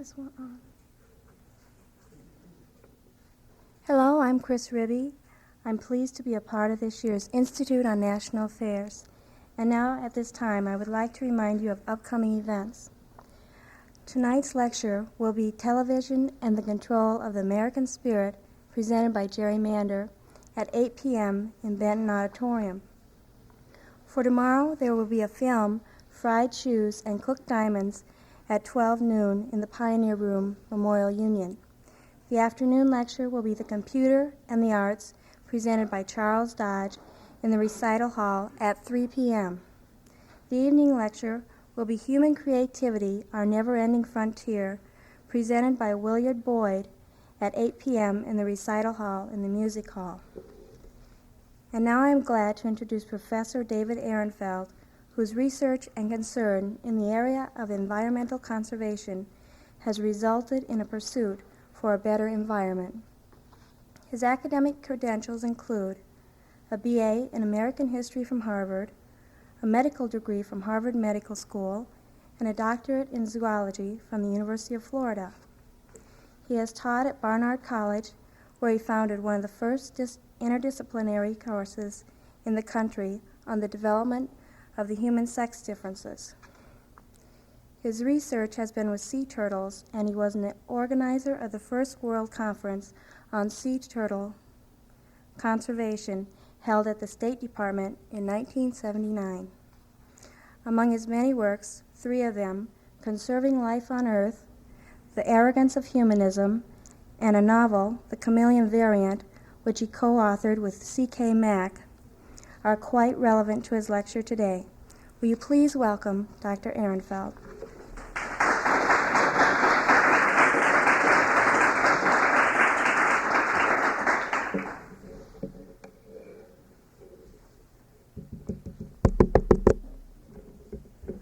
this one on? Hello, I'm Chris Ribby. I'm pleased to be a part of this year's Institute on National Affairs. And now, at this time, I would like to remind you of upcoming events. Tonight's lecture will be Television and the Control of the American Spirit, presented by Jerry Mander at 8 p.m. in Benton Auditorium. For tomorrow, there will be a film, Fried Shoes and Cooked Diamonds, at 12 noon in the Pioneer Room, Memorial Union. The afternoon lecture will be The Computer and the Arts, presented by Charles Dodge in the Recital Hall at 3 p.m. The evening lecture will be Human Creativity, Our Never-Ending Frontier, presented by Willard Boyd at 8 p.m. in the Recital Hall in the Music Hall. And now I am glad to introduce Professor David Ehrenfeld, whose research and concern in the area of environmental conservation has resulted in a pursuit for a better environment. His academic credentials include a BA in American History from Harvard, a medical degree from Harvard Medical School, and a doctorate in zoology from the University of Florida. He has taught at Barnard College, where he founded one of the first interdisciplinary courses in the country on the development of the human sex differences. His research has been with sea turtles, and he was an organizer of the first World Conference on Sea Turtle Conservation held at the State Department in 1979. Among his many works, 3 of them, Conserving Life on Earth, The Arrogance of Humanism, and a novel, The Chameleon Variant, which he co-authored with C.K. Mack, are quite relevant to his lecture today. Will you please welcome Dr. Ehrenfeld?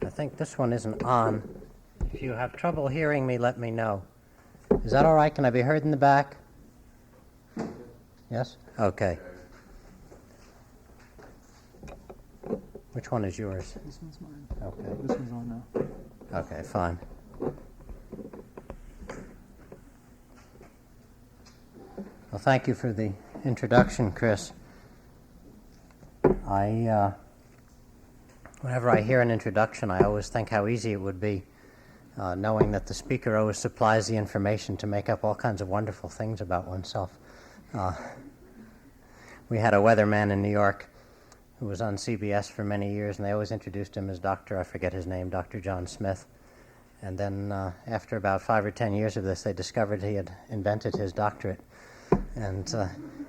I think this one isn't on. If you have trouble hearing me, let me know. Is that all right? Can I be heard in the back? Yes? Okay. Which one is yours? This one's mine. Okay. This one's on now. Okay, fine. Well, thank you for the introduction, Chris. Whenever I hear an introduction, I always think how easy it would be, knowing that the speaker always supplies the information to make up all kinds of wonderful things about oneself. We had a weatherman in New York who was on CBS for many years, and they always introduced him as Dr. I forget his name, Dr. John Smith. And then after about 5 or 10 years of this, they discovered he had invented his doctorate. And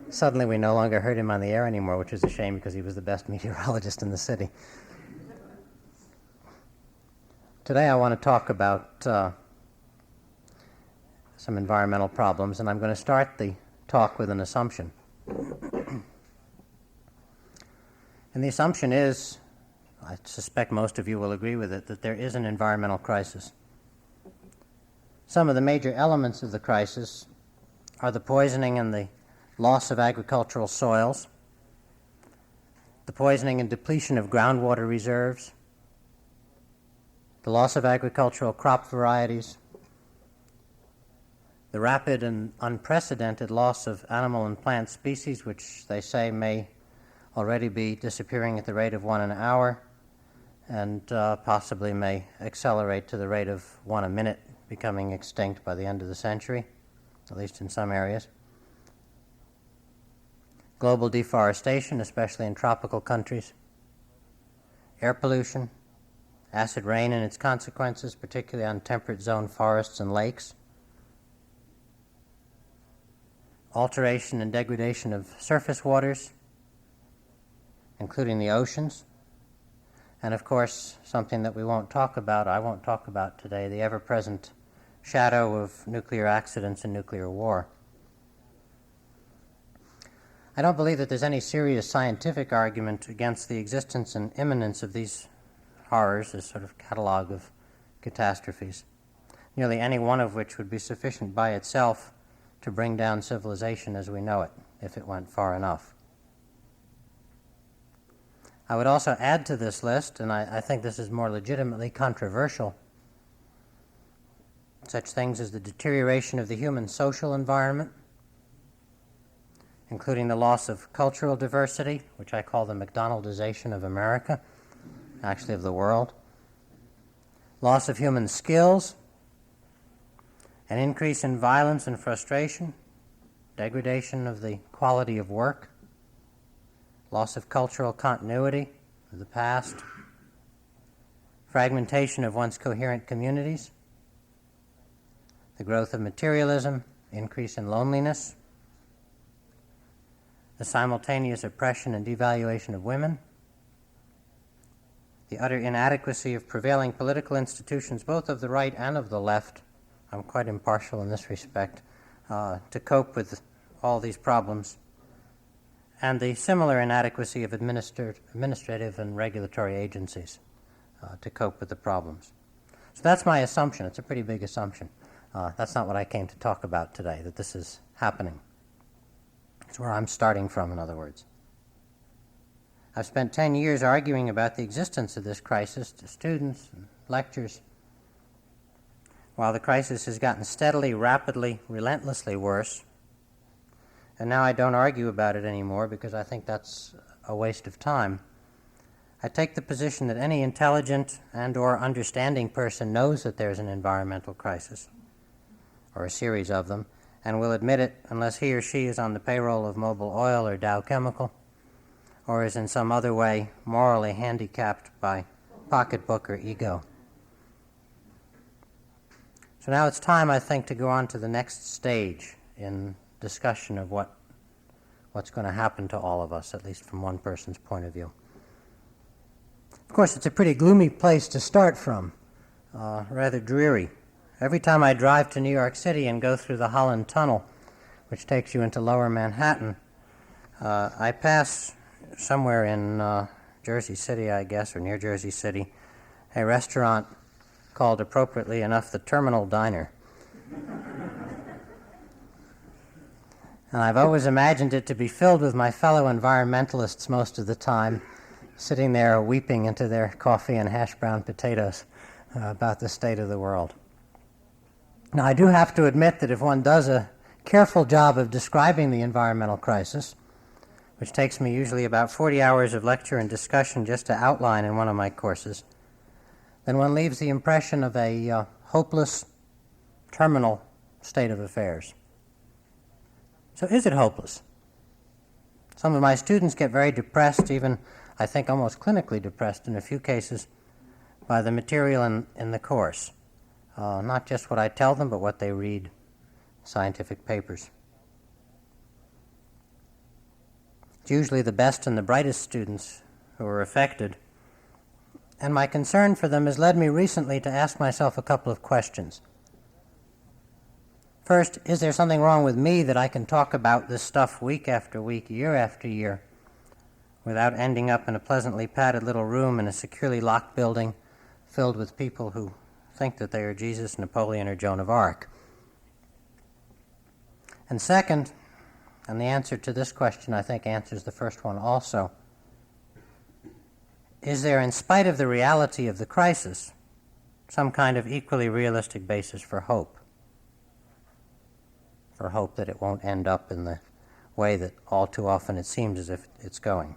suddenly we no longer heard him on the air anymore, which was a shame because he was the best meteorologist in the city. Today I want to talk about some environmental problems, and I'm going to start the talk with an assumption. And the assumption is, I suspect most of you will agree with it, that there is an environmental crisis. Some of the major elements of the crisis are the poisoning and the loss of agricultural soils, the poisoning and depletion of groundwater reserves, the loss of agricultural crop varieties, the rapid and unprecedented loss of animal and plant species, which they say may already be disappearing at the rate of 1 an hour, and possibly may accelerate to the rate of 1 a minute, becoming extinct by the end of the century, at least in some areas. Global deforestation, especially in tropical countries. Air pollution, acid rain and its consequences, particularly on temperate zone forests and lakes. Alteration and degradation of surface waters, including the oceans. And of course, something that I won't talk about today, the ever-present shadow of nuclear accidents and nuclear war. I don't believe that there's any serious scientific argument against the existence and imminence of these horrors, this sort of catalog of catastrophes, nearly any one of which would be sufficient by itself to bring down civilization as we know it, if it went far enough. I would also add to this list, and I think this is more legitimately controversial, such things as the deterioration of the human social environment, including the loss of cultural diversity, which I call the McDonaldization of America, actually of the world, loss of human skills, an increase in violence and frustration, degradation of the quality of work, loss of cultural continuity of the past, fragmentation of one's coherent communities, the growth of materialism, increase in loneliness, the simultaneous oppression and devaluation of women, the utter inadequacy of prevailing political institutions, both of the right and of the left, I'm quite impartial in this respect, to cope with all these problems, and the similar inadequacy of administrative and regulatory agencies to cope with the problems. So that's my assumption. It's a pretty big assumption. That's not what I came to talk about today, that this is happening. It's where I'm starting from, in other words. I've spent 10 years arguing about the existence of this crisis to students and lectures, while the crisis has gotten steadily, rapidly, relentlessly worse. And now I don't argue about it anymore because I think that's a waste of time. I take the position that any intelligent and or understanding person knows that there's an environmental crisis, or a series of them, and will admit it unless he or she is on the payroll of Mobil Oil or Dow Chemical, or is in some other way morally handicapped by pocketbook or ego. So now it's time, I think, to go on to the next stage in discussion of what's going to happen to all of us, at least from one person's point of view. Of course, it's a pretty gloomy place to start from, rather dreary. Every time I drive to New York City and go through the Holland Tunnel, which takes you into lower Manhattan, I pass somewhere in Jersey City, I guess, or near Jersey City, a restaurant called, appropriately enough, the Terminal Diner. And I've always imagined it to be filled with my fellow environmentalists most of the time, sitting there weeping into their coffee and hash brown potatoes about the state of the world. Now, I do have to admit that if one does a careful job of describing the environmental crisis, which takes me usually about 40 hours of lecture and discussion just to outline in one of my courses, then one leaves the impression of a hopeless, terminal state of affairs. So is it hopeless? Some of my students get very depressed, even, I think, almost clinically depressed in a few cases, by the material in the course. Not just what I tell them, but what they read in scientific papers. It's usually the best and the brightest students who are affected. And my concern for them has led me recently to ask myself a couple of questions. First, is there something wrong with me that I can talk about this stuff week after week, year after year, without ending up in a pleasantly padded little room in a securely locked building filled with people who think that they are Jesus, Napoleon, or Joan of Arc? And second, and the answer to this question I think answers the first one also, is there, in spite of the reality of the crisis, some kind of equally realistic basis for hope? For hope that it won't end up in the way that all too often it seems as if it's going.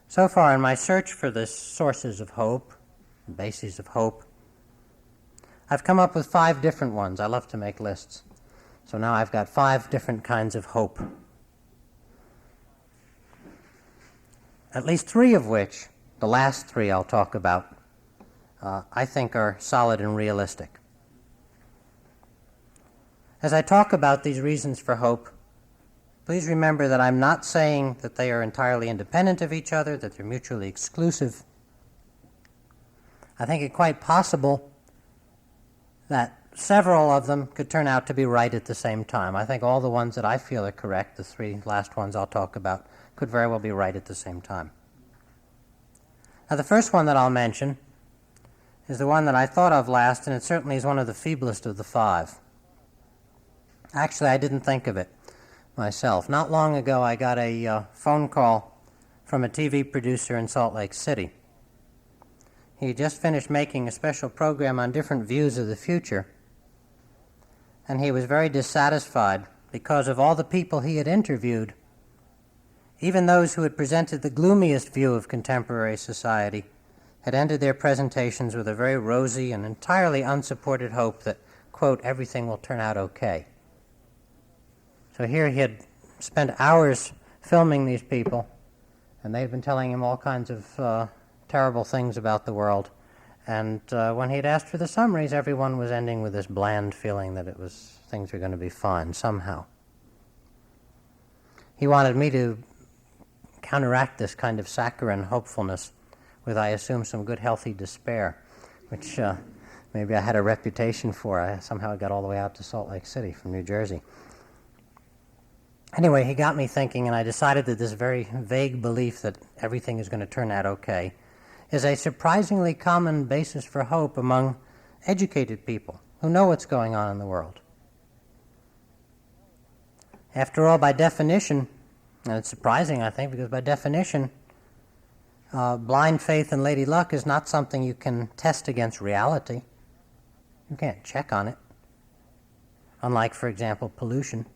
So far in my search for the sources of hope, bases of hope, I've come up with 5 different ones. I love to make lists. So now I've got 5 different kinds of hope. At least 3 of which, the last 3 I'll talk about, I think are solid and realistic. As I talk about these reasons for hope, please remember that I'm not saying that they are entirely independent of each other, that they're mutually exclusive. I think it quite possible that several of them could turn out to be right at the same time. I think all the ones that I feel are correct, the 3 last ones I'll talk about, could very well be right at the same time. Now, the first one that I'll mention is the one that I thought of last, and it certainly is one of the feeblest of the 5. Actually, I didn't think of it myself. Not long ago, I got a phone call from a TV producer in Salt Lake City He had just finished making a special program on different views of the future, and he was very dissatisfied because of all the people he had interviewed. Even those who had presented the gloomiest view of contemporary society had ended their presentations with a very rosy and entirely unsupported hope that, quote, everything will turn out okay. So here he had spent hours filming these people, and they'd been telling him all kinds of terrible things about the world. And when he'd asked for the summaries, everyone was ending with this bland feeling that things were going to be fine somehow. He wanted me to counteract this kind of saccharine hopefulness with, I assume, some good healthy despair, which maybe I had a reputation for. I somehow got all the way out to Salt Lake City from New Jersey. Anyway, he got me thinking, and I decided that this very vague belief that everything is going to turn out okay is a surprisingly common basis for hope among educated people who know what's going on in the world. After all, by definition, and it's surprising, I think, because by definition, blind faith and lady luck is not something you can test against reality. You can't check on it. Unlike, for example, pollution.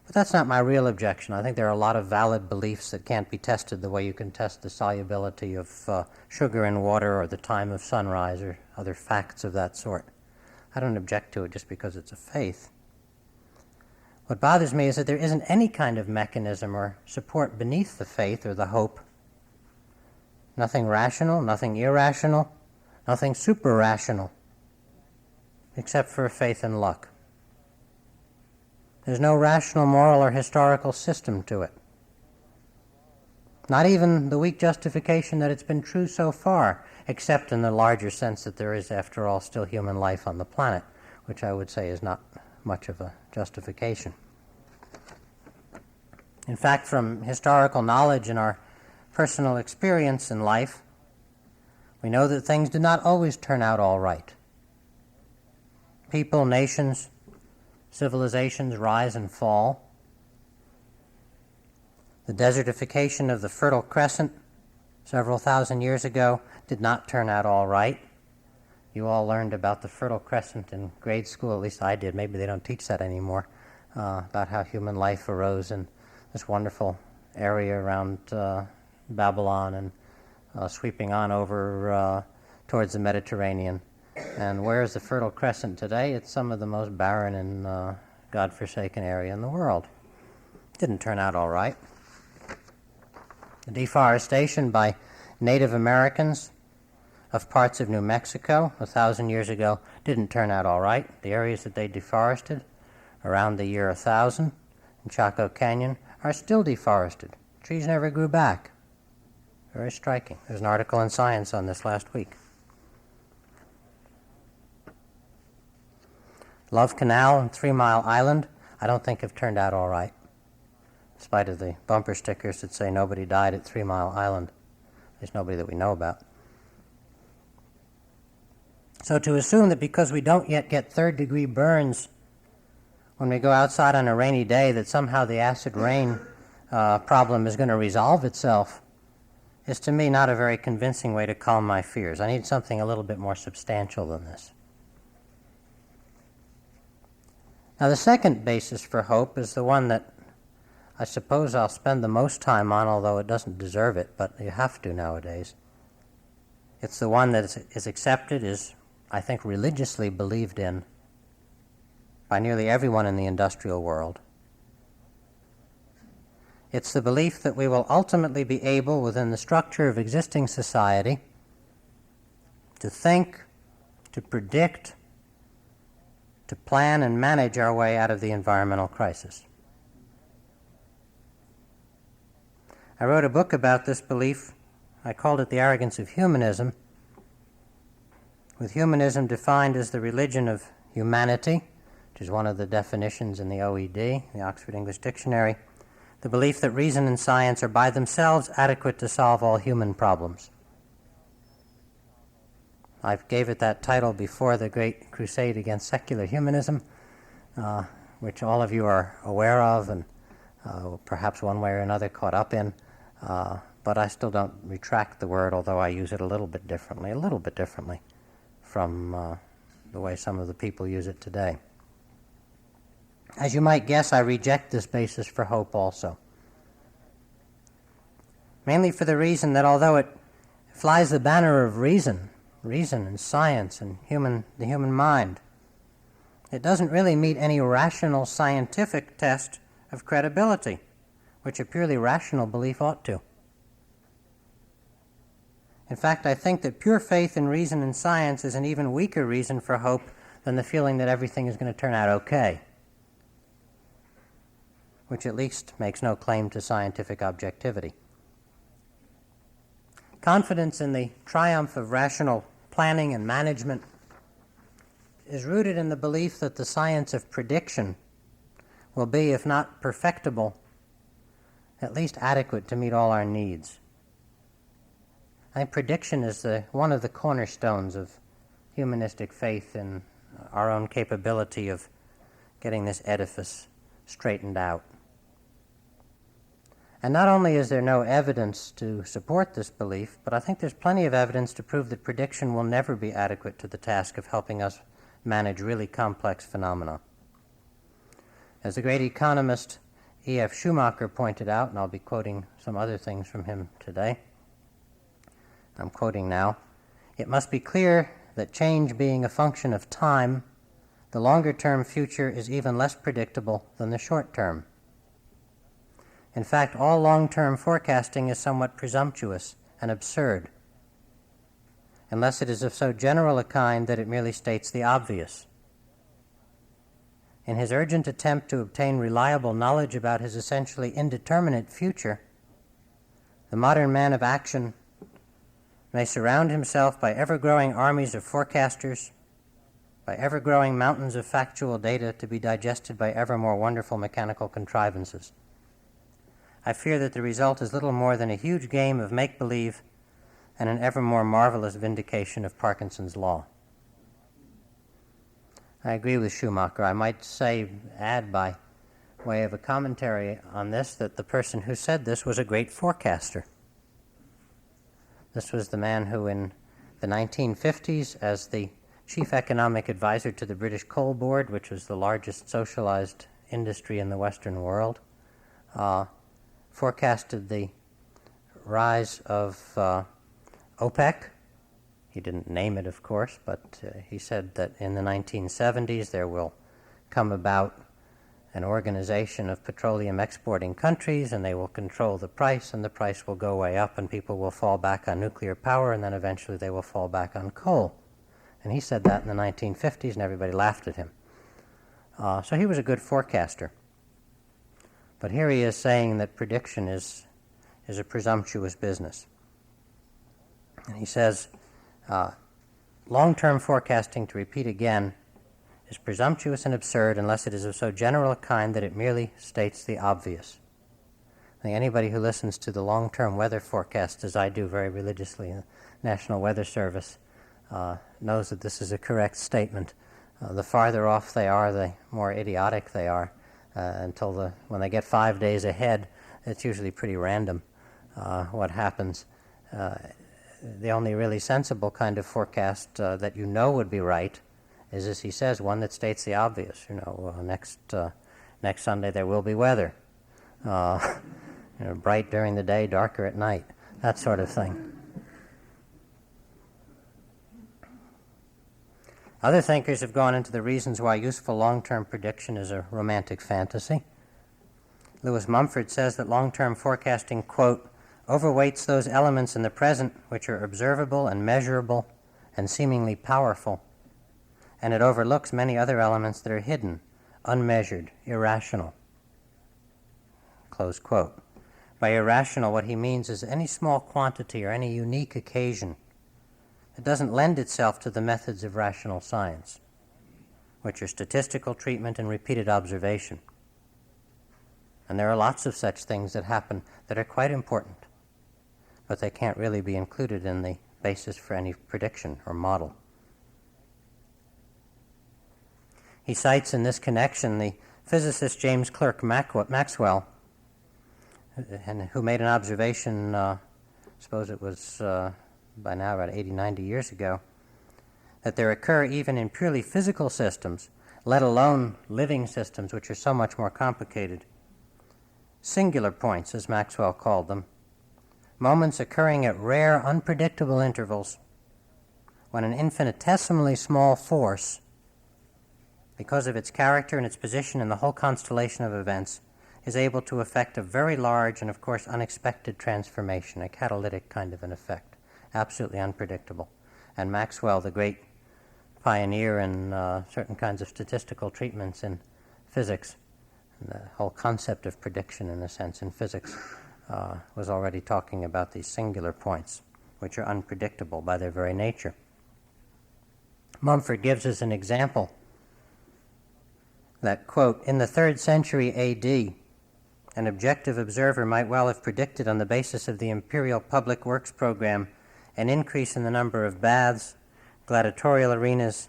But that's not my real objection. I think there are a lot of valid beliefs that can't be tested the way you can test the solubility of sugar in water or the time of sunrise or other facts of that sort. I don't object to it just because it's a faith. What bothers me is that there isn't any kind of mechanism or support beneath the faith or the hope. Nothing rational, nothing irrational, nothing super-rational, except for faith and luck. There's no rational, moral, or historical system to it. Not even the weak justification that it's been true so far, except in the larger sense that there is, after all, still human life on the planet, which I would say is not much of a justification. In fact, from historical knowledge and our personal experience in life, we know that things do not always turn out all right. People, nations, civilizations rise and fall. The desertification of the Fertile Crescent several thousand years ago did not turn out all right. You all learned about the Fertile Crescent in grade school, at least I did. Maybe they don't teach that anymore, about how human life arose in this wonderful area around Babylon and sweeping on over towards the Mediterranean. And where is the Fertile Crescent today? It's some of the most barren and God-forsaken area in the world. Didn't turn out all right. The deforestation by Native Americans of parts of New Mexico 1,000 years ago didn't turn out all right. The areas that they deforested around the year 1000 in Chaco Canyon are still deforested. Trees never grew back. Very striking. There's an article in Science on this last week. Love Canal and 3 Mile Island, I don't think have turned out all right, in spite of the bumper stickers that say nobody died at 3 Mile Island. There's nobody that we know about. So to assume that because we don't yet get third-degree burns when we go outside on a rainy day, that somehow the acid rain problem is going to resolve itself is to me not a very convincing way to calm my fears. I need something a little bit more substantial than this. Now the second basis for hope is the one that I suppose I'll spend the most time on, although it doesn't deserve it, but you have to nowadays. It's the one that is accepted, is, I think, religiously believed in by nearly everyone in the industrial world. It's the belief that we will ultimately be able, within the structure of existing society, to think, to predict, to plan and manage our way out of the environmental crisis. I wrote a book about this belief. I called it The Arrogance of Humanism, with humanism defined as the religion of humanity, which is one of the definitions in the OED, the Oxford English Dictionary, the belief that reason and science are by themselves adequate to solve all human problems. I gave it that title before the great crusade against secular humanism, which all of you are aware of and perhaps one way or another caught up in. but I still don't retract the word, although I use it a little bit differently from the way some of the people use it today. As you might guess, I reject this basis for hope also. Mainly for the reason that although it flies the banner of reason and science and the human mind, it doesn't really meet any rational scientific test of credibility, which a purely rational belief ought to. In fact, I think that pure faith in reason and science is an even weaker reason for hope than the feeling that everything is going to turn out okay, which at least makes no claim to scientific objectivity. Confidence in the triumph of rational planning and management is rooted in the belief that the science of prediction will be, if not perfectible, at least adequate to meet all our needs. I think prediction is one of the cornerstones of humanistic faith in our own capability of getting this edifice straightened out. And not only is there no evidence to support this belief, but I think there's plenty of evidence to prove that prediction will never be adequate to the task of helping us manage really complex phenomena. As the great economist E.F. Schumacher pointed out, and I'll be quoting some other things from him today, I'm quoting now, "It must be clear that change being a function of time, the longer-term future is even less predictable than the short term. In fact, all long-term forecasting is somewhat presumptuous and absurd, unless it is of so general a kind that it merely states the obvious. In his urgent attempt to obtain reliable knowledge about his essentially indeterminate future, the modern man of action may surround himself by ever-growing armies of forecasters, by ever-growing mountains of factual data to be digested by ever more wonderful mechanical contrivances. I fear that the result is little more than a huge game of make-believe and an ever more marvelous vindication of Parkinson's law." I agree with Schumacher. I might add by way of a commentary on this, that the person who said this was a great forecaster. This was the man who in the 1950s, as the chief economic advisor to the British Coal Board, which was the largest socialized industry in the Western world, forecasted the rise of OPEC. He didn't name it, of course, but he said that in the 1970s there will come about an organization of petroleum exporting countries, and they will control the price, and the price will go way up, and people will fall back on nuclear power, and then eventually they will fall back on coal. And he said that in the 1950s, and everybody laughed at him. So he was a good forecaster. But here he is saying that prediction is a presumptuous business. And he says, long-term forecasting, to repeat again, is presumptuous and absurd unless it is of so general a kind that it merely states the obvious. I think anybody who listens to the long-term weather forecasts, as I do very religiously in the National Weather Service, knows that this is a correct statement. The farther off they are, the more idiotic they are. When they get 5 days ahead, it's usually pretty random what happens. The only really sensible kind of forecast that you know would be right is, as he says, one that states the obvious. Next Sunday there will be weather. Bright during the day, darker at night, that sort of thing. Other thinkers have gone into the reasons why useful long-term prediction is a romantic fantasy. Lewis Mumford says that long-term forecasting, quote, overweights those elements in the present which are observable and measurable and seemingly powerful, and it overlooks many other elements that are hidden, unmeasured, irrational, close quote. By irrational, what he means is any small quantity or any unique occasion that doesn't lend itself to the methods of rational science, which are statistical treatment and repeated observation. And there are lots of such things that happen that are quite important, but they can't really be included in the basis for any prediction or model. He cites in this connection the physicist James Clerk Maxwell, who made an observation suppose it was by now about 80, 90 years ago, that there occur even in purely physical systems, let alone living systems, which are so much more complicated. Singular points, as Maxwell called them, moments occurring at rare, unpredictable intervals, when an infinitesimally small force, because of its character and its position in the whole constellation of events, is able to effect a very large and, of course, unexpected transformation, a catalytic kind of an effect, absolutely unpredictable. And Maxwell, the great pioneer in certain kinds of statistical treatments in physics, and the whole concept of prediction, in a sense, in physics, was already talking about these singular points, which are unpredictable by their very nature. Mumford gives us an example that, quote, in the 3rd century A.D., an objective observer might well have predicted on the basis of the imperial public works program an increase in the number of baths, gladiatorial arenas,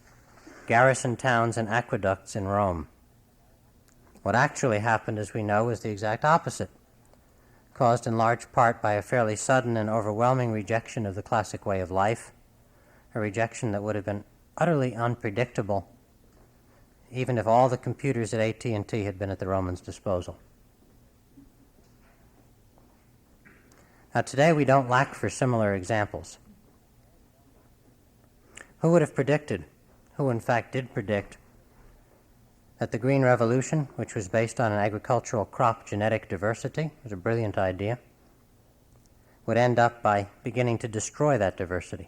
garrison towns, and aqueducts in Rome. What actually happened, as we know, was the exact opposite, caused in large part by a fairly sudden and overwhelming rejection of the classic way of life, a rejection that would have been utterly unpredictable even if all the computers at AT&T had been at the Romans' disposal. Now, today we don't lack for similar examples. Who would have predicted, who in fact did predict, that the Green Revolution, which was based on an agricultural crop genetic diversity, was a brilliant idea, would end up by beginning to destroy that diversity,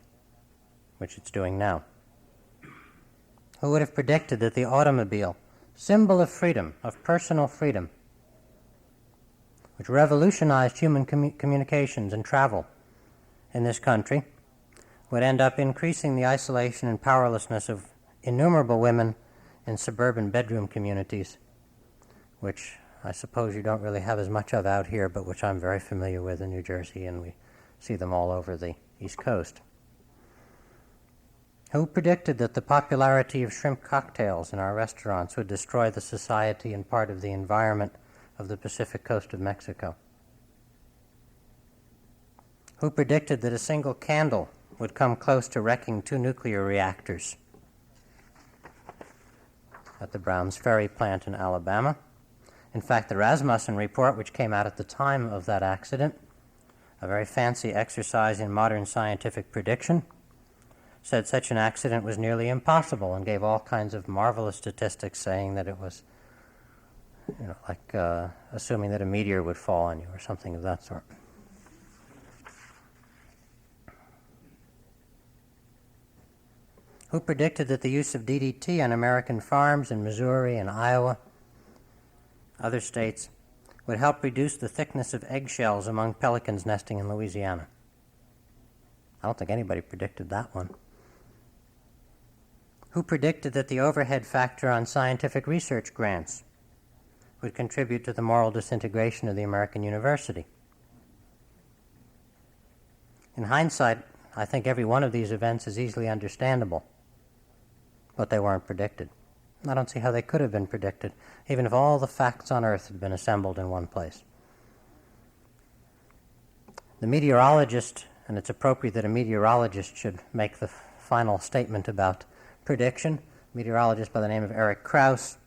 which it's doing now? Who would have predicted that the automobile, symbol of freedom, of personal freedom, which revolutionized human communications and travel in this country, would end up increasing the isolation and powerlessness of innumerable women in suburban bedroom communities, which I suppose you don't really have as much of out here, but which I'm very familiar with in New Jersey, and we see them all over the East Coast. Who predicted that the popularity of shrimp cocktails in our restaurants would destroy the society and part of the environment of the Pacific coast of Mexico? Who predicted that a single candle would come close to wrecking 2 nuclear reactors at the Browns Ferry plant in Alabama? In fact, the Rasmussen report, which came out at the time of that accident, a very fancy exercise in modern scientific prediction, said such an accident was nearly impossible and gave all kinds of marvelous statistics saying that it was, like assuming that a meteor would fall on you or something of that sort. Who predicted that the use of DDT on American farms in Missouri and Iowa, other states, would help reduce the thickness of eggshells among pelicans nesting in Louisiana? I don't think anybody predicted that one. Who predicted that the overhead factor on scientific research grants would contribute to the moral disintegration of the American university? In hindsight, I think every one of these events is easily understandable, but they weren't predicted. I don't see how they could have been predicted, even if all the facts on Earth had been assembled in one place. The meteorologist, and it's appropriate that a meteorologist should make the final statement about prediction, meteorologist by the name of Eric Krauss,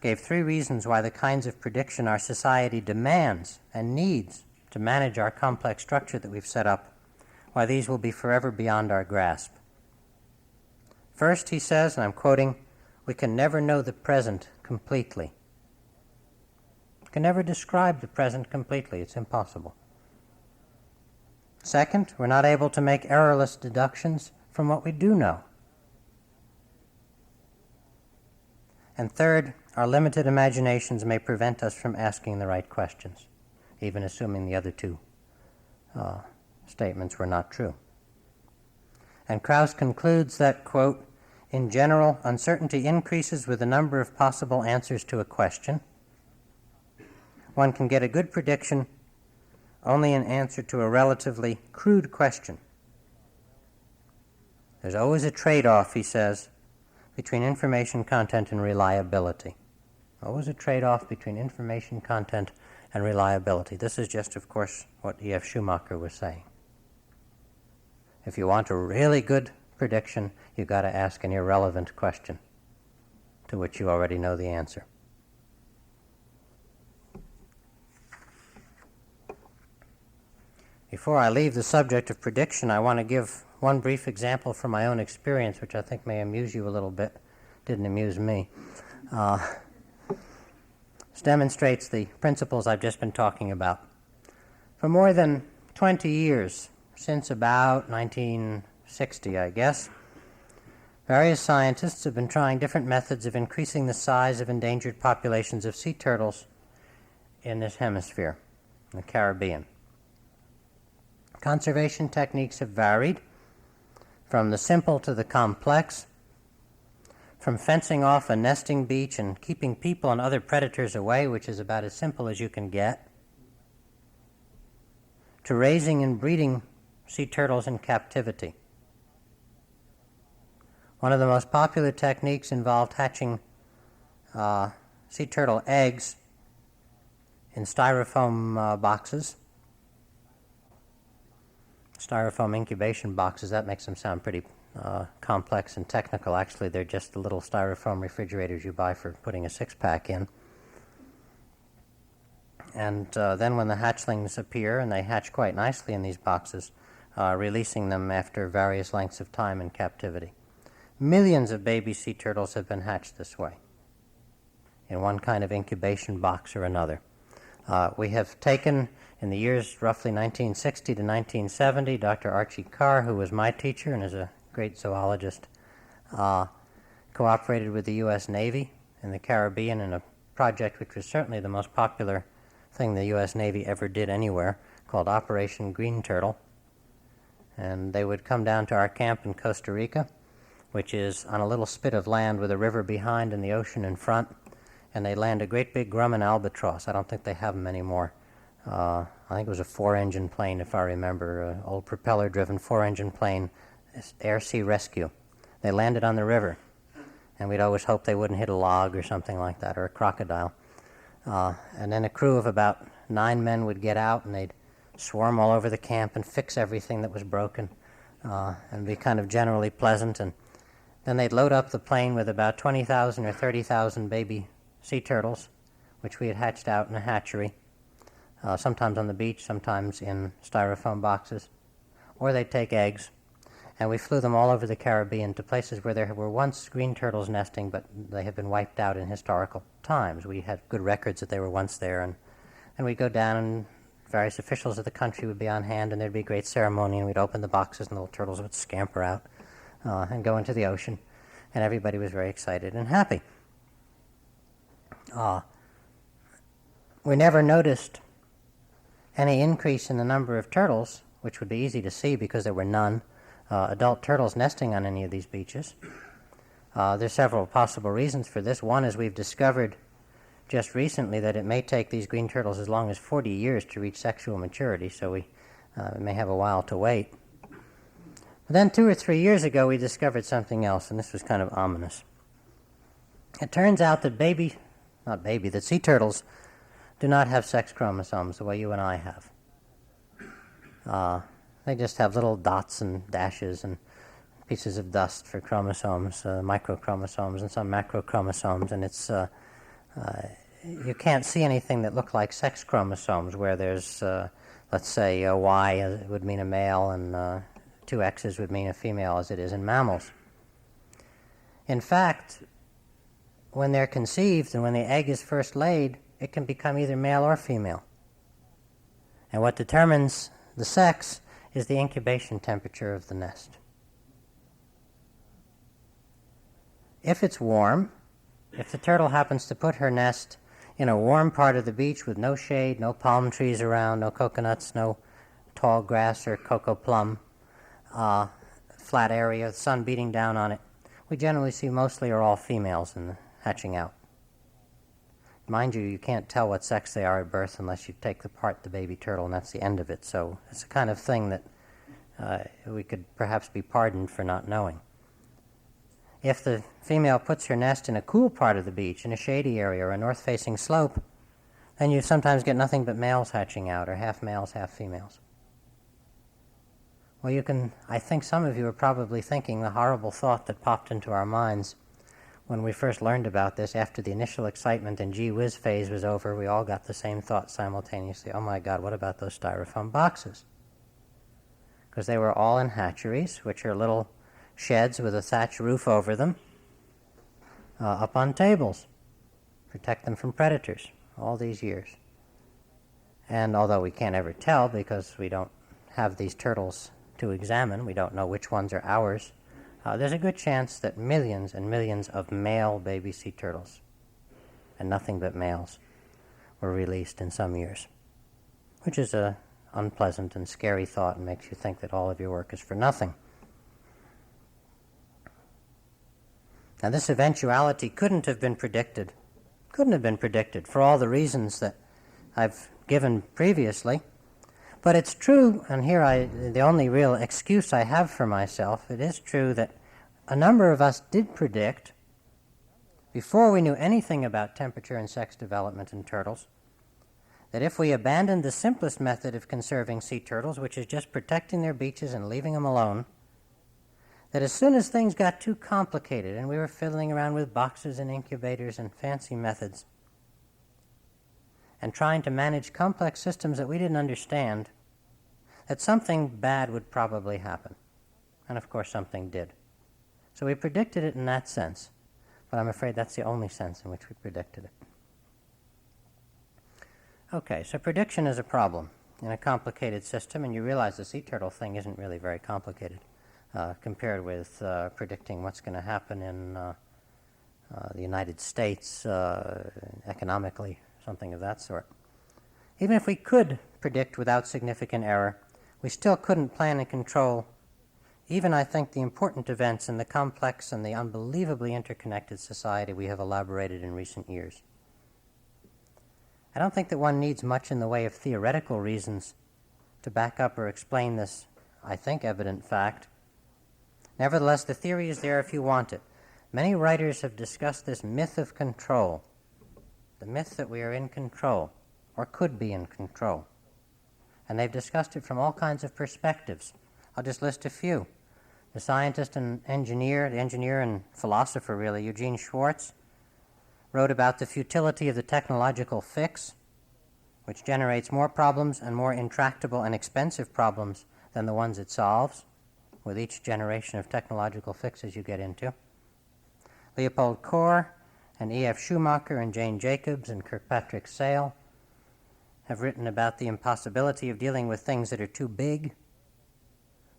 gave 3 reasons why the kinds of prediction our society demands and needs to manage our complex structure that we've set up, why these will be forever beyond our grasp. First, he says, and I'm quoting, we can never know the present completely. We can never describe the present completely. It's impossible. Second, we're not able to make errorless deductions from what we do know. And third, our limited imaginations may prevent us from asking the right questions, even assuming the other 2 statements were not true. And Krauss concludes that, quote, in general, uncertainty increases with the number of possible answers to a question. One can get a good prediction only in answer to a relatively crude question. There's always a trade-off, he says, between information content and reliability. Always a trade-off between information content and reliability. This is just, of course, what E.F. Schumacher was saying. If you want a really good prediction, you've got to ask an irrelevant question to which you already know the answer. Before I leave the subject of prediction, I want to give one brief example from my own experience, which I think may amuse you a little bit. Didn't amuse me. This demonstrates the principles I've just been talking about. For more than 20 years, since about 1960, I guess, various scientists have been trying different methods of increasing the size of endangered populations of sea turtles in this hemisphere, in the Caribbean. Conservation techniques have varied from the simple to the complex, from fencing off a nesting beach and keeping people and other predators away, which is about as simple as you can get, to raising and breeding sea turtles in captivity. One of the most popular techniques involved hatching sea turtle eggs in styrofoam boxes. Styrofoam incubation boxes, that makes them sound pretty complex and technical. Actually, they're just the little styrofoam refrigerators you buy for putting a six-pack in. And then when the hatchlings appear, and they hatch quite nicely in these boxes, releasing them after various lengths of time in captivity. Millions of baby sea turtles have been hatched this way, in one kind of incubation box or another. We have taken, in the years roughly 1960 to 1970, Dr. Archie Carr, who was my teacher and is a great zoologist, cooperated with the U.S. Navy in the Caribbean in a project which was certainly the most popular thing the U.S. Navy ever did anywhere, called Operation Green Turtle. And they would come down to our camp in Costa Rica, which is on a little spit of land with a river behind and the ocean in front, and they land a great big Grumman albatross. I don't think they have them anymore. I think it was a 4-engine plane, if I remember, an old propeller-driven 4-engine plane, air-sea rescue. They landed on the river, and we'd always hope they wouldn't hit a log or something like that, or a crocodile. And then a crew of about 9 men would get out, and they'd swarm all over the camp and fix everything that was broken, and be kind of generally pleasant. And then they'd load up the plane with about 20,000 or 30,000 baby sea turtles, which we had hatched out in a hatchery, sometimes on the beach, sometimes in styrofoam boxes. Or they'd take eggs, and we flew them all over the Caribbean to places where there were once green turtles nesting, but they had been wiped out in historical times. We had good records that they were once there, and we'd go down, and various officials of the country would be on hand, and there'd be a great ceremony, and we'd open the boxes, and the little turtles would scamper out and go into the ocean, and everybody was very excited and happy. We never noticed any increase in the number of turtles, which would be easy to see because there were none adult turtles nesting on any of these beaches. There's several possible reasons for this. One is we've discovered just recently that it may take these green turtles as long as 40 years to reach sexual maturity, so we may have a while to wait. But then 2 or 3 years ago, we discovered something else, and this was kind of ominous. It turns out that that sea turtles do not have sex chromosomes the way you and I have. They just have little dots and dashes and pieces of dust for chromosomes, microchromosomes and some macrochromosomes, and it's you can't see anything that look like sex chromosomes where there's, let's say, a Y would mean a male and 2 X's would mean a female, as it is in mammals. In fact, when they're conceived and when the egg is first laid, it can become either male or female. And what determines the sex is the incubation temperature of the nest. If it's warm, if the turtle happens to put her nest in a warm part of the beach with no shade, no palm trees around, no coconuts, no tall grass or cocoa plum, flat area, sun beating down on it, we generally see mostly or all females in the hatching out. Mind you, you can't tell what sex they are at birth unless you take apart the baby turtle, and that's the end of it. So it's the kind of thing that we could perhaps be pardoned for not knowing. If the female puts her nest in a cool part of the beach, in a shady area or a north-facing slope, then you sometimes get nothing but males hatching out, or half males, half females. Well, I think some of you are probably thinking the horrible thought that popped into our minds when we first learned about this. After the initial excitement and gee whiz phase was over, we all got the same thought simultaneously. Oh my God, what about those styrofoam boxes? Because they were all in hatcheries, which are little sheds with a thatch roof over them, up on tables, protect them from predators all these years. And although we can't ever tell because we don't have these turtles to examine, we don't know which ones are ours, there's a good chance that millions and millions of male baby sea turtles, and nothing but males, were released in some years, which is a unpleasant and scary thought and makes you think that all of your work is for nothing. Now, this eventuality couldn't have been predicted for all the reasons that I've given previously. But it's true, and the only real excuse I have for myself, it is true that a number of us did predict, before we knew anything about temperature and sex development in turtles, that if we abandoned the simplest method of conserving sea turtles, which is just protecting their beaches and leaving them alone, that as soon as things got too complicated and we were fiddling around with boxes and incubators and fancy methods, and trying to manage complex systems that we didn't understand, that something bad would probably happen. And of course something did. So we predicted it in that sense, but I'm afraid that's the only sense in which we predicted it. Okay, so prediction is a problem in a complicated system, and you realize the sea turtle thing isn't really very complicated compared with predicting what's going to happen in the United States economically, something of that sort. Even if we could predict without significant error, we still couldn't plan and control even, I think, the important events in the complex and the unbelievably interconnected society we have elaborated in recent years. I don't think that one needs much in the way of theoretical reasons to back up or explain this, I think, evident fact. Nevertheless, the theory is there if you want it. Many writers have discussed this myth of control, the myth that we are in control, or could be in control. And they've discussed it from all kinds of perspectives. I'll just list a few. The scientist and engineer, and philosopher really, Eugene Schwartz, wrote about the futility of the technological fix, which generates more problems and more intractable and expensive problems than the ones it solves, with each generation of technological fixes you get into. Leopold Kohr and E.F. Schumacher and Jane Jacobs and Kirkpatrick Sale have written about the impossibility of dealing with things that are too big,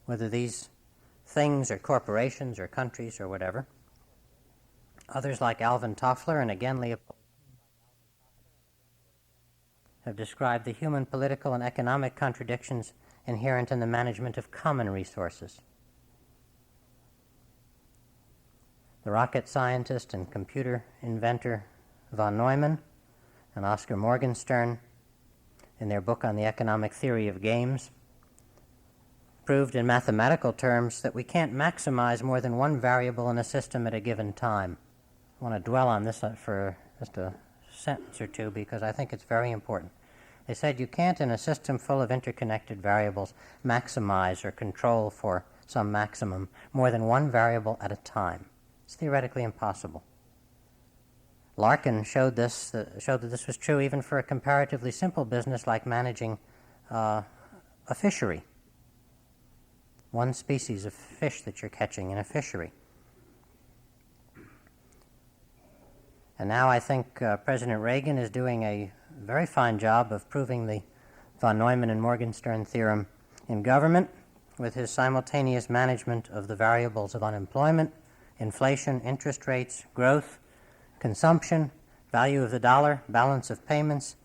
whether these things are corporations or countries or whatever. Others like Alvin Toffler and again Leopold have described the human political and economic contradictions inherent in the management of common resources. The rocket scientist and computer inventor von Neumann and Oscar Morgenstern, in their book on the economic theory of games, proved in mathematical terms that we can't maximize more than one variable in a system at a given time. I want to dwell on this for just a sentence or two because I think it's very important. They said you can't, in a system full of interconnected variables, maximize or control for some maximum more than one variable at a time. It's theoretically impossible. Larkin showed that this was true even for a comparatively simple business like managing a fishery. One species of fish that you're catching in a fishery. And now I think President Reagan is doing a very fine job of proving the von Neumann and Morgenstern theorem in government with his simultaneous management of the variables of unemployment, inflation, interest rates, growth, consumption, value of the dollar, balance of payments,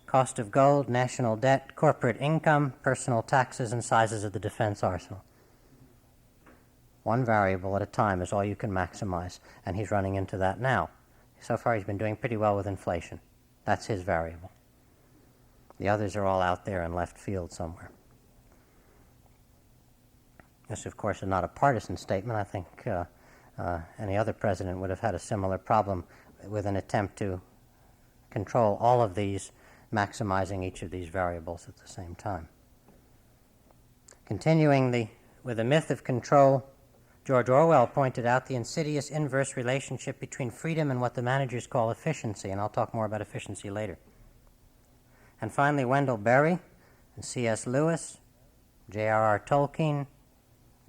cost of gold, national debt, corporate income, personal taxes, and sizes of the defense arsenal. One variable at a time is all you can maximize, and he's running into that now. So far he's been doing pretty well with inflation. That's his variable. The others are all out there in left field somewhere. This, of course, is not a partisan statement. I think any other president would have had a similar problem with an attempt to control all of these, maximizing each of these variables at the same time. Continuing the with the myth of control, George Orwell pointed out the insidious inverse relationship between freedom and what the managers call efficiency, and I'll talk more about efficiency later. And finally, Wendell Berry and C.S. Lewis, J.R.R. Tolkien,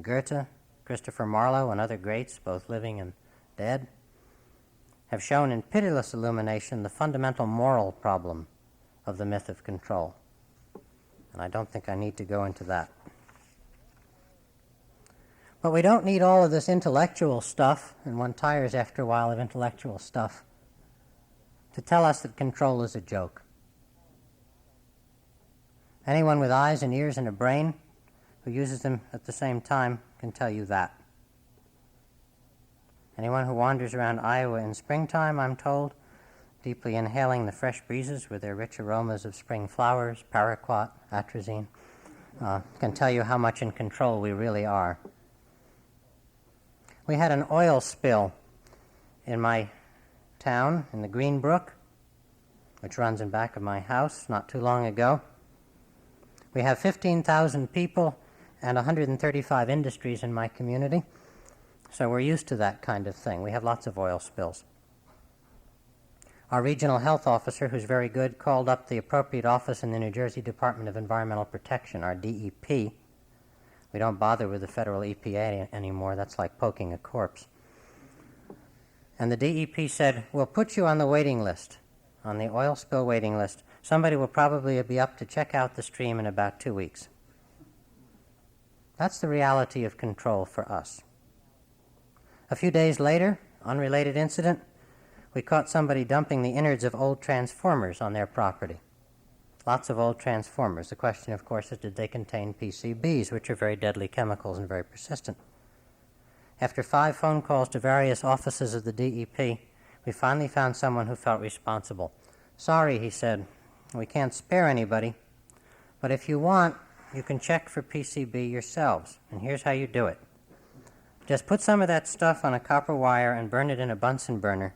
Goethe, Christopher Marlowe, and other greats, both living and dead, have shown in pitiless illumination the fundamental moral problem of the myth of control. And I don't think I need to go into that. But we don't need all of this intellectual stuff, and one tires after a while of intellectual stuff, to tell us that control is a joke. Anyone with eyes and ears and a brain who uses them at the same time can tell you that. Anyone who wanders around Iowa in springtime, I'm told, deeply inhaling the fresh breezes with their rich aromas of spring flowers, paraquat, atrazine, can tell you how much in control we really are. We had an oil spill in my town, in the Green Brook, which runs in back of my house, not too long ago. We have 15,000 people and 135 industries in my community, so we're used to that kind of thing. We have lots of oil spills. Our regional health officer, who's very good, called up the appropriate office in the New Jersey Department of Environmental Protection, our DEP. We don't bother with the federal EPA anymore. That's like poking a corpse. And the DEP said, we'll put you on the waiting list, on the oil spill waiting list. Somebody will probably be up to check out the stream in about 2 weeks. That's the reality of control for us. A few days later, unrelated incident, we caught somebody dumping the innards of old transformers on their property. Lots of old transformers. The question, of course, is did they contain PCBs, which are very deadly chemicals and very persistent. After 5 phone calls to various offices of the DEP, we finally found someone who felt responsible. Sorry, he said, we can't spare anybody, but if you want, you can check for PCB yourselves, and here's how you do it. Just put some of that stuff on a copper wire and burn it in a Bunsen burner,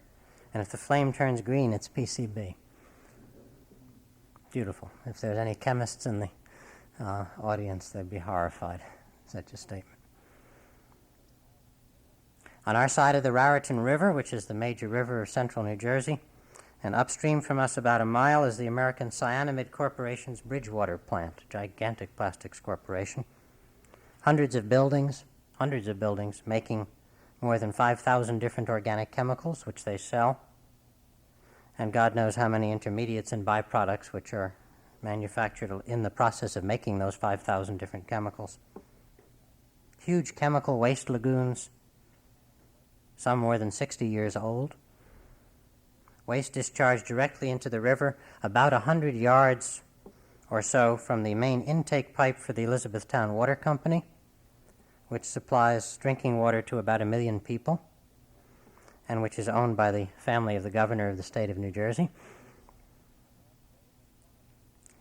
and if the flame turns green, it's PCB. Beautiful. If there's any chemists in the audience, they'd be horrified at such a statement. On our side of the Raritan River, which is the major river of central New Jersey, and upstream from us about a mile is the American Cyanamid Corporation's Bridgewater plant, a gigantic plastics corporation. Hundreds of buildings making more than 5,000 different organic chemicals, which they sell, and God knows how many intermediates and byproducts which are manufactured in the process of making those 5,000 different chemicals. Huge chemical waste lagoons, some more than 60 years old. Waste discharged directly into the river about 100 yards or so from the main intake pipe for the Elizabethtown Water Company, which supplies drinking water to about 1 million people, and which is owned by the family of the governor of the state of New Jersey.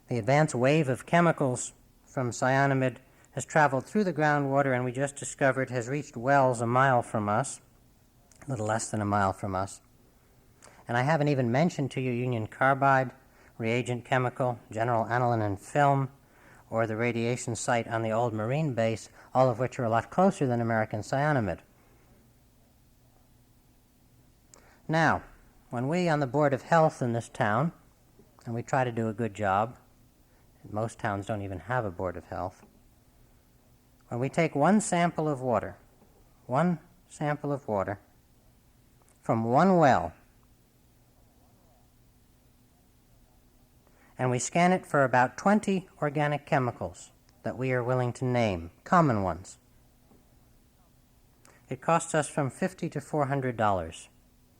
The advance wave of chemicals from cyanamid has traveled through the groundwater, and we just discovered has reached wells a mile from us, a little less than a mile from us. And I haven't even mentioned to you union carbide, reagent chemical, general aniline and film, or the radiation site on the old Marine base, all of which are a lot closer than American cyanamid. Now, when we on the Board of Health in this town, and we try to do a good job, most towns don't even have a Board of Health, when we take one sample of water from one well, and we scan it for about 20 organic chemicals that we are willing to name, common ones, it costs us from $50 to $400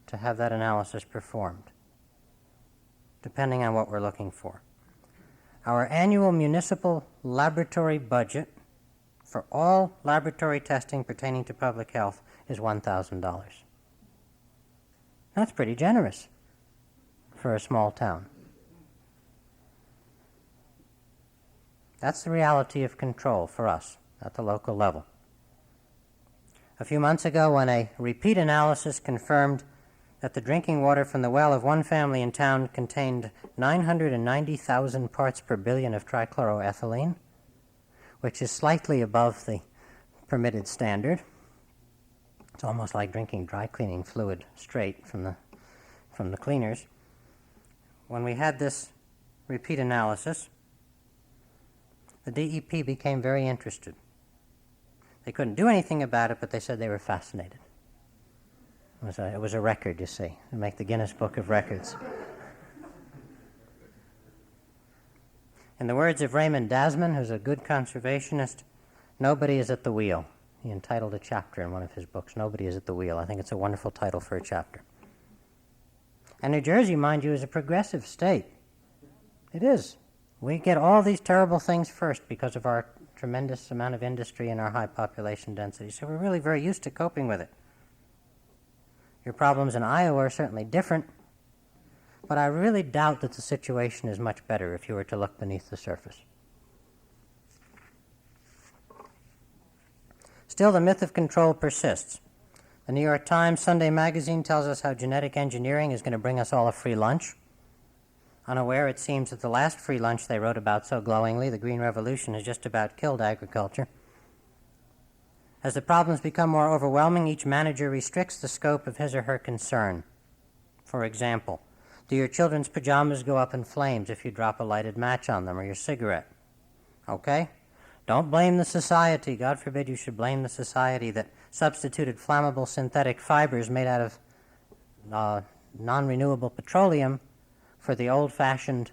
to have that analysis performed, depending on what we're looking for. Our annual municipal laboratory budget for all laboratory testing pertaining to public health is $1,000. That's pretty generous for a small town. That's the reality of control for us at the local level. A few months ago, when a repeat analysis confirmed that the drinking water from the well of one family in town contained 990,000 parts per billion of trichloroethylene, which is slightly above the permitted standard. It's almost like drinking dry cleaning fluid straight from the cleaners. When we had this repeat analysis, the DEP became very interested. They couldn't do anything about it, but they said they were fascinated. It was a record, you see, to make the Guinness Book of Records. In the words of Raymond Dasman, who's a good conservationist, nobody is at the wheel. He entitled a chapter in one of his books, Nobody is at the Wheel. I think it's a wonderful title for a chapter. And New Jersey, mind you, is a progressive state. It is. We get all these terrible things first because of our tremendous amount of industry and our high population density. So we're really very used to coping with it. Your problems in Iowa are certainly different, but I really doubt that the situation is much better if you were to look beneath the surface. Still, the myth of control persists. The New York Times Sunday magazine tells us how genetic engineering is going to bring us all a free lunch. Unaware, it seems, that the last free lunch they wrote about so glowingly, the Green Revolution, has just about killed agriculture. As the problems become more overwhelming, each manager restricts the scope of his or her concern. For example, do your children's pajamas go up in flames if you drop a lighted match on them, or your cigarette? Okay? Don't blame the society. God forbid you should blame the society that substituted flammable synthetic fibers made out of non-renewable petroleum for the old-fashioned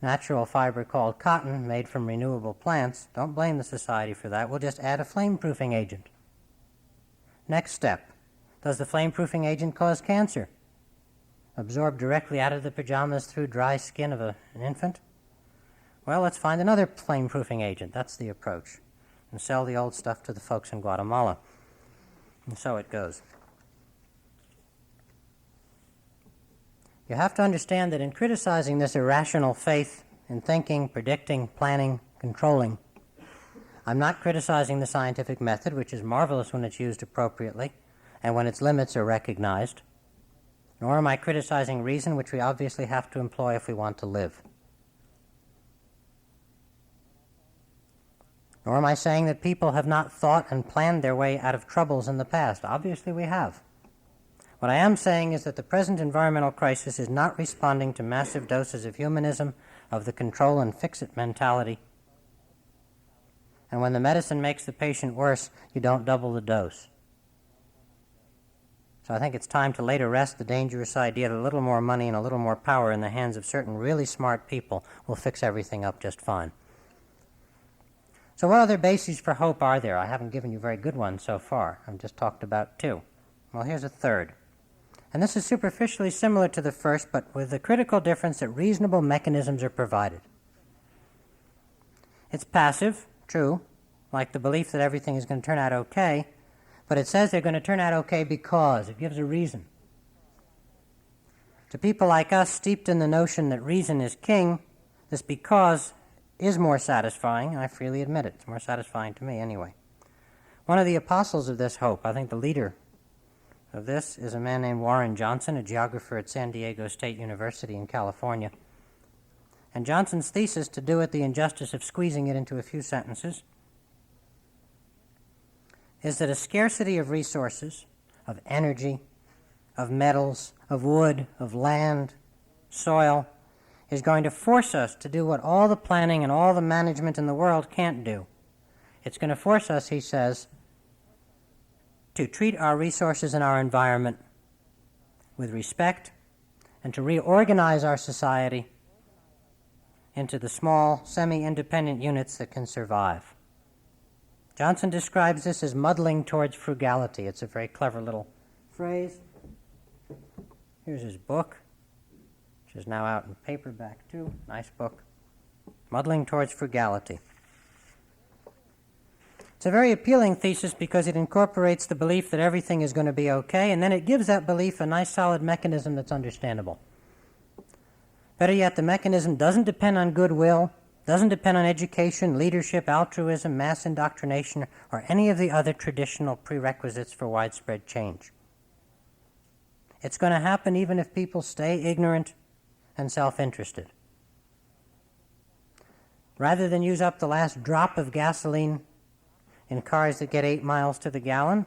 natural fiber called cotton made from renewable plants. Don't blame the society for that. We'll just add a flame-proofing agent. Next step. Does the flame-proofing agent cause cancer? Absorbed directly out of the pajamas through dry skin of an infant? Well, let's find another flame-proofing agent. That's the approach. And sell the old stuff to the folks in Guatemala. And so it goes. You have to understand that in criticizing this irrational faith in thinking, predicting, planning, controlling, I'm not criticizing the scientific method, which is marvelous when it's used appropriately and when its limits are recognized, nor am I criticizing reason, which we obviously have to employ if we want to live. Nor am I saying that people have not thought and planned their way out of troubles in the past. Obviously we have. What I am saying is that the present environmental crisis is not responding to massive doses of humanism, of the control and fix-it mentality. And when the medicine makes the patient worse, you don't double the dose. So I think it's time to lay to rest the dangerous idea that a little more money and a little more power in the hands of certain really smart people will fix everything up just fine. So what other bases for hope are there? I haven't given you very good ones so far. I've just talked about two. Well, here's a third. And this is superficially similar to the first, but with the critical difference that reasonable mechanisms are provided. It's passive, true, like the belief that everything is going to turn out okay, but it says they're going to turn out okay because it gives a reason. To people like us steeped in the notion that reason is king, this because is more satisfying. I freely admit it. It's more satisfying to me anyway. One of the apostles of this hope, I think the leader of this, is a man named Warren Johnson, a geographer at San Diego State University in California. And Johnson's thesis, to do it the injustice of squeezing it into a few sentences, is that a scarcity of resources, of energy, of metals, of wood, of land, soil, is going to force us to do what all the planning and all the management in the world can't do. It's going to force us, he says, to treat our resources and our environment with respect and to reorganize our society into the small, semi-independent units that can survive. Johnson describes this as muddling towards frugality. It's a very clever little phrase. Here's his book, which is now out in paperback too. Nice book. Muddling towards frugality. It's a very appealing thesis because it incorporates the belief that everything is going to be okay, and then it gives that belief a nice solid mechanism that's understandable. Better yet, the mechanism doesn't depend on goodwill, doesn't depend on education, leadership, altruism, mass indoctrination, or any of the other traditional prerequisites for widespread change. It's going to happen even if people stay ignorant and self-interested. Rather than use up the last drop of gasoline in cars that get 8 miles to the gallon.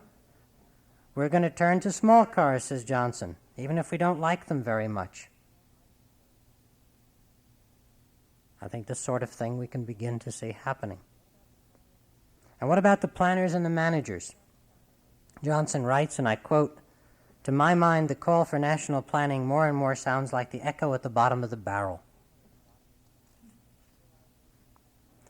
We're going to turn to small cars, says Johnson, even if we don't like them very much. I think this sort of thing we can begin to see happening. And what about the planners and the managers? Johnson writes, and I quote, "To my mind, the call for national planning more and more sounds like the echo at the bottom of the barrel.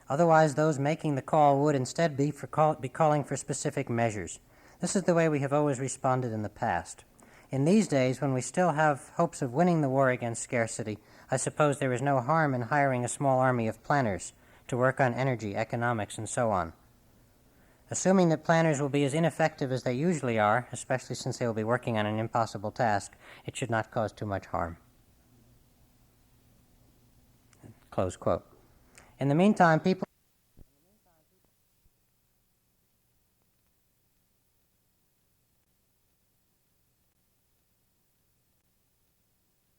Otherwise, those making the call would instead be calling for specific measures. This is the way we have always responded in the past. In these days, when we still have hopes of winning the war against scarcity, I suppose there is no harm in hiring a small army of planners to work on energy, economics, and so on. Assuming that planners will be as ineffective as they usually are, especially since they will be working on an impossible task, it should not cause too much harm." Close quote. In the meantime, people